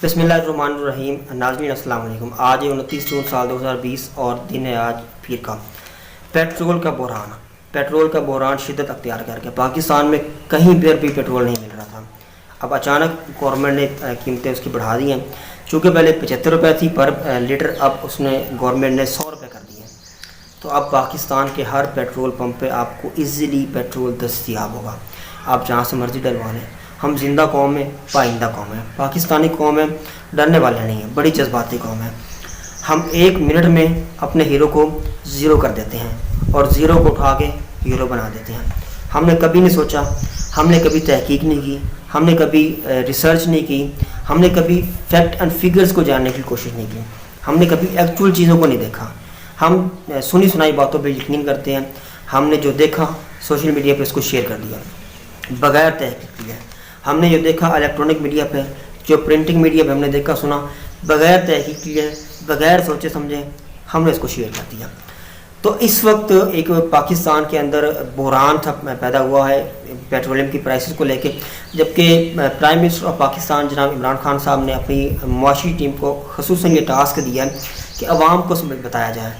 بسم اللہ الرحمن الرحیم. ناظرین السلام علیکم. آج 29 جون سال 2020 اور دن ہے آج پیر کا. پیٹرول کا بحران شدت اختیار کر کے پاکستان میں کہیں پر بھی پیٹرول نہیں مل رہا تھا. اب اچانک گورنمنٹ نے قیمتیں اس کی بڑھا دی ہیں. چونکہ پہلے 75 روپے تھی پر لیٹر, اب اس نے گورنمنٹ نے 100 روپے کر دی ہے. تو اب پاکستان کے ہر پیٹرول پمپ پہ آپ کو ایزیلی پیٹرول دستیاب ہوگا. آپ جہاں سے مرضی ڈلوا لیں. ہم زندہ قوم ہیں, پائندہ قوم ہے, پاکستانی قوم ہے, ڈرنے والے نہیں ہیں, بڑی جذباتی قوم ہے. ہم 1 منٹ میں اپنے ہیرو کو زیرو کر دیتے ہیں اور زیرو کو اٹھا کے ہیرو بنا دیتے ہیں. ہم نے کبھی نہیں سوچا, ہم نے کبھی تحقیق نہیں کی, ہم نے کبھی ریسرچ نہیں کی, ہم نے کبھی فیکٹ اینڈ فگرز کو جاننے کی کوشش نہیں کی, ہم نے کبھی ایکچول چیزوں کو نہیں دیکھا. ہم سنی سنائی باتوں پہ یقین کرتے ہیں. ہم نے جو دیکھا سوشل میڈیا پہ اس کو شیئر کر دیا بغیر تحقیق کیا. ہم نے جو دیکھا الیکٹرانک میڈیا پہ, جو پرنٹنگ میڈیا پہ ہم نے دیکھا سنا, بغیر تحقیق کیے, بغیر سوچے سمجھے ہم نے اس کو شیئر کر دیا. تو اس وقت ایک پاکستان کے اندر بحران تھا پیدا ہوا ہے پیٹرولیم کی پرائسز کو لے کے, جبکہ پرائم منسٹر آف پاکستان جناب عمران خان صاحب نے اپنی معاشی ٹیم کو خصوصاً یہ ٹاسک دیا ہے کہ عوام کو بتایا جائے,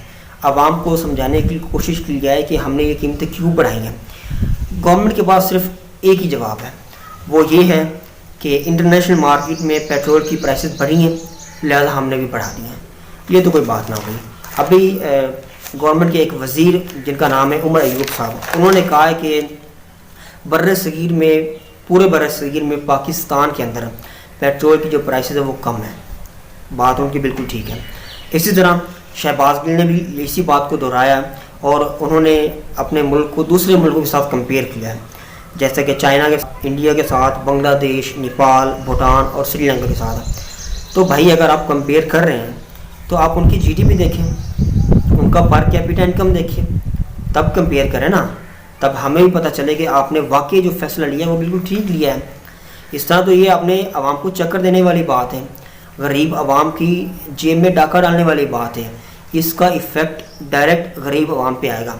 عوام کو سمجھانے کی کوشش کی جائے کہ ہم نے یہ قیمتیں کیوں بڑھائی ہیں. گورنمنٹ کے پاس صرف ایک ہی جواب ہے, وہ یہ ہے کہ انٹرنیشنل مارکیٹ میں پیٹرول کی پرائسز بڑھی ہیں لہذا ہم نے بھی بڑھا دی ہیں. یہ تو کوئی بات نہ ہوئی. ابھی گورنمنٹ کے ایک وزیر جن کا نام ہے عمر ایوب صاحب, انہوں نے کہا ہے کہ پورے بر صغیر میں پاکستان کے اندر پیٹرول کی جو پرائسز ہے وہ کم ہے. بات ان کی بالکل ٹھیک ہے. اسی طرح شہباز گل نے بھی اسی بات کو دہرایا اور انہوں نے اپنے ملک کو دوسرے ملکوں کے ساتھ کمپیئر کیا ہے, جیسے کہ چائنا کے, انڈیا کے ساتھ, بنگلہ دیش, نیپال, بھوٹان اور سری لنکا کے ساتھ. تو بھائی اگر آپ کمپیئر کر رہے ہیں تو آپ ان کی جی ڈی پی دیکھیں, ان کا پر کیپیٹا انکم دیکھیں, تب کمپیئر کریں نا. تب ہمیں بھی پتہ چلے کہ آپ نے واقعی جو فیصلہ لیا ہے وہ بالکل ٹھیک لیا ہے. اس طرح تو یہ اپنے عوام کو چکر دینے والی بات ہے, غریب عوام کی جیب میں ڈاکہ ڈالنے والی بات ہے. اس کا ایفیکٹ ڈائریکٹ غریب عوام پہ آئے گا,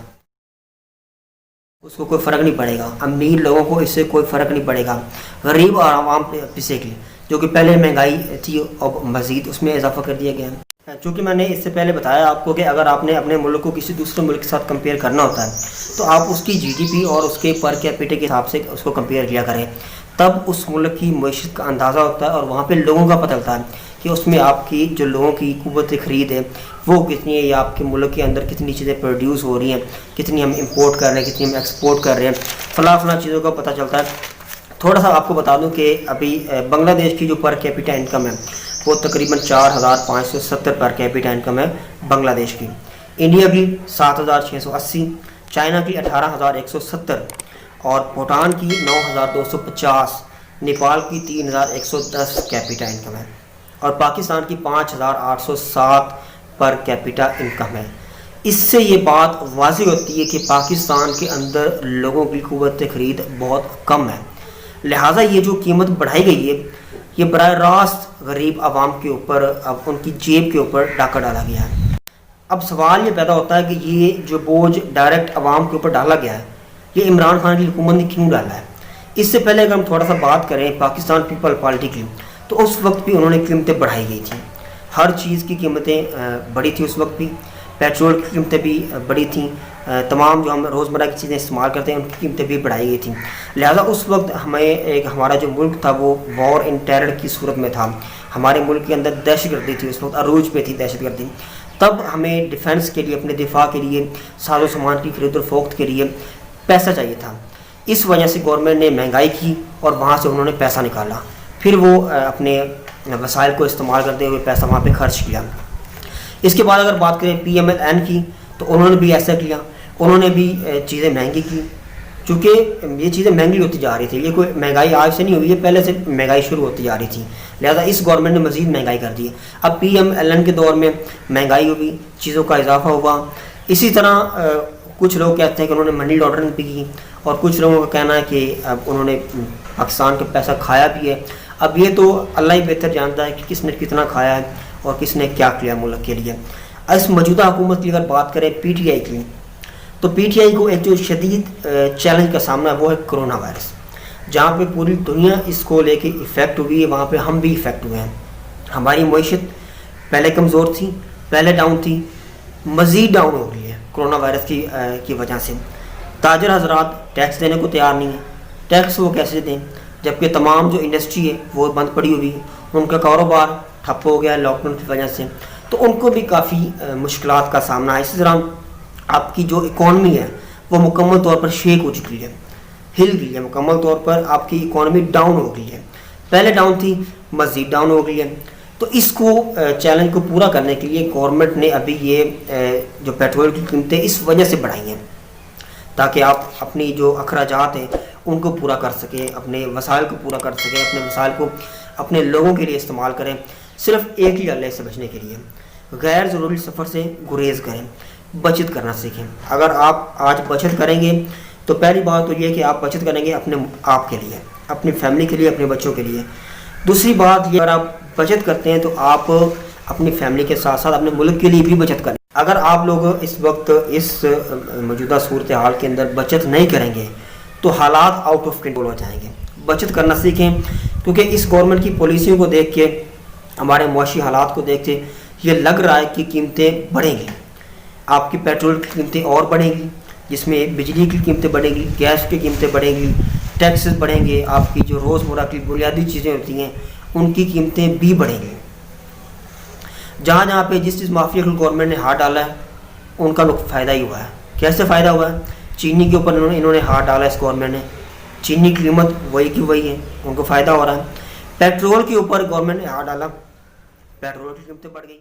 اس کو کوئی فرق نہیں پڑے گا. امیر لوگوں کو اس سے کوئی فرق نہیں پڑے گا. غریب اور عوام پیسے کی جو کہ پہلے مہنگائی تھی اور مزید اس میں اضافہ کر دیا گیا. چونکہ میں نے اس سے پہلے بتایا آپ کو کہ اگر آپ نے اپنے ملک کو کسی دوسرے ملک کے ساتھ کمپیئر کرنا ہوتا ہے تو آپ اس کی جی ڈی پی اور اس کے پر کیپیٹا کے حساب سے اس کو کمپیئر کیا کریں. تب اس ملک کی معیشت کا اندازہ ہوتا ہے اور وہاں پہ لوگوں کا پتہ چلتا ہے کہ اس میں آپ کی جو لوگوں کی قوت خرید ہے وہ کتنی ہے, یا آپ کے ملک کے اندر کتنی چیزیں پروڈیوس ہو رہی ہیں, کتنی ہم امپورٹ کر رہے ہیں, کتنی ہم ایکسپورٹ کر رہے ہیں, فلاں چیزوں کا پتہ چلتا ہے. تھوڑا سا آپ کو بتا دوں کہ ابھی بنگلہ دیش کی جو پر کیپیٹا انکم ہے وہ تقریباً 4570 پر کیپیٹا انکم ہے بنگلہ دیش کی. انڈیا کی 7680, چائنا کی 18170 اور بھوٹان کی 9250, نیپال کی 3110 کیپیٹا انکم ہے اور پاکستان کی 5807 پر کیپیٹا انکم ہے. اس سے یہ بات واضح ہوتی ہے کہ پاکستان کے اندر لوگوں کی قوت خرید بہت کم ہے. لہٰذا یہ جو قیمت بڑھائی گئی ہے یہ براہ راست غریب عوام کے اوپر, اب ان کی جیب کے اوپر ڈاکہ ڈالا گیا ہے. اب سوال یہ پیدا ہوتا ہے کہ یہ جو بوجھ ڈائریکٹ عوام کے اوپر ڈالا گیا ہے یہ عمران خان کی حکومت نے کیوں ڈالا ہے. اس سے پہلے اگر ہم تھوڑا سا بات کریں پاکستان پیپل پارٹی کی, تو اس وقت بھی انہوں نے قیمتیں بڑھائی گئی تھیں. ہر چیز کی قیمتیں بڑی تھیں اس وقت بھی. پیٹرول کی قیمتیں بھی بڑی تھیں, تمام جو ہم روزمرہ کی چیزیں استعمال کرتے ہیں ان کی قیمتیں بھی بڑھائی گئی تھیں. لہذا اس وقت ہمارا جو ملک تھا وہ وار ان ٹیرر کی صورت میں تھا. ہمارے ملک کے اندر دہشت گردی تھی, اس وقت عروج پہ تھی دہشت گردی. تب ہمیں ڈیفنس کے لیے, اپنے دفاع کے لیے, ساز و سامان کی خرید و فروخت کے لیے پیسہ چاہیے تھا. اس وجہ سے گورنمنٹ نے مہنگائی کی اور وہاں سے انہوں نے پیسہ نکالا, پھر وہ اپنے وسائل کو استعمال کرتے ہوئے پیسہ وہاں پہ خرچ کیا. اس کے بعد اگر بات کریں پی ایم ایل این کی تو انہوں نے بھی ایسا کیا, انہوں نے بھی چیزیں مہنگی کی. چونکہ یہ چیزیں مہنگی ہوتی جا رہی تھی, یہ کوئی مہنگائی آج سے نہیں ہوئی ہے, پہلے سے مہنگائی شروع ہوتی جا رہی تھی. لہذا اس گورنمنٹ نے مزید مہنگائی کر دی ہے. اب پی ایم ایل این کے دور میں مہنگائی ہوئی, چیزوں کا اضافہ ہوا. اسی طرح کچھ لوگ کہتے ہیں کہ انہوں نے منی لانڈرنگ بھی کی اور کچھ لوگوں کا کہنا ہے کہ اب انہوں نے پاکستان کا پیسہ کھایا بھی ہے. اب یہ تو اللہ ہی بہتر جانتا ہے کہ کس نے کتنا کھایا ہے اور کس نے کیا کیا ملک کے لیے. اس موجودہ حکومت کی اگر بات کریں پی ٹی آئی کی, تو پی ٹی آئی کو ایک جو شدید چیلنج کا سامنا ہے وہ ہے کرونا وائرس, جہاں پہ پوری دنیا اس کو لے کے افیکٹ ہوئی ہے, وہاں پہ ہم بھی افیکٹ ہوئے ہیں. ہماری معیشت پہلے کمزور تھی، پہلے ڈاؤن تھی، مزید ڈاؤن ہو گئی ہے کرونا وائرس کی وجہ سے۔ تاجر حضرات ٹیکس دینے کو تیار نہیں ہیں، ٹیکس وہ کیسے دیں جبکہ تمام جو انڈسٹری ہے وہ بند پڑی ہوئی ہے، ان کا کاروبار ٹھپ ہو گیا ہے لاک ڈاؤن کی وجہ سے، تو ان کو بھی کافی مشکلات کا سامنا ہے۔ اسی طرح آپ کی جو اکانومی ہے وہ مکمل طور پر شیک ہو چکی ہے، ہل گئی ہے، مکمل طور پر آپ کی اکانومی ڈاؤن ہو گئی ہے، پہلے ڈاؤن تھی مزید ڈاؤن ہو گئی ہے۔ تو اس کو چیلنج کو پورا کرنے کے لیے گورنمنٹ نے ابھی یہ جو پیٹرول کی قیمتیں اس وجہ سے بڑھائی ہیں تاکہ آپ اپنی جو اخراجات ہیں ان کو پورا کر سکیں، اپنے وسائل کو پورا کر سکیں، اپنے وسائل کو اپنے لوگوں کے لیے استعمال کریں، صرف ایک ہی اللہ سے بچنے کے لیے۔ غیر ضروری سفر سے گریز کریں، بچت کرنا سیکھیں۔ اگر آپ آج بچت کریں گے تو پہلی بات تو یہ کہ آپ بچت کریں گے اپنے آپ کے لیے، اپنی فیملی کے لیے، اپنے بچوں کے لیے۔ دوسری بات یہ، اگر آپ بچت کرتے ہیں تو آپ اپنی فیملی کے ساتھ ساتھ اپنے ملک کے لیے بھی بچت کریں۔ اگر آپ لوگ اس وقت اس موجودہ صورتحال کے اندر بچت نہیں کریں گے تو حالات آؤٹ آف کنٹرول ہو جائیں گے۔ بچت کرنا سیکھیں، کیونکہ اس گورنمنٹ کی پالیسیوں کو دیکھ کے، ہمارے معاشی حالات کو دیکھ کے یہ لگ رہا ہے کہ قیمتیں بڑھیں گی، آپ کی پیٹرول کی قیمتیں اور بڑھیں گی، جس میں بجلی کی قیمتیں بڑھیں گی، گیس کی قیمتیں بڑھیں گی، ٹیکسز بڑھیں گے، آپ کی جو روزمرہ کی بنیادی چیزیں ہوتی ہیں ان کی قیمتیں بھی بڑھیں گی۔ جہاں جہاں پہ جس مافیا کو گورنمنٹ نے ہاتھ ڈالا ہے ان کا فائدہ ہی ہوا ہے۔ کیسے فائدہ ہوا ہے؟ چینی کے اوپر انہوں نے ہاتھ ڈالا اس گورنمنٹ نے، چینی کی قیمت وہی کی وہی ہے، ان کو فائدہ ہو رہا ہے۔ پیٹرول کے اوپر گورنمنٹ نے ہاتھ ڈالا، پیٹرول کی قیمتیں بڑھ گئی۔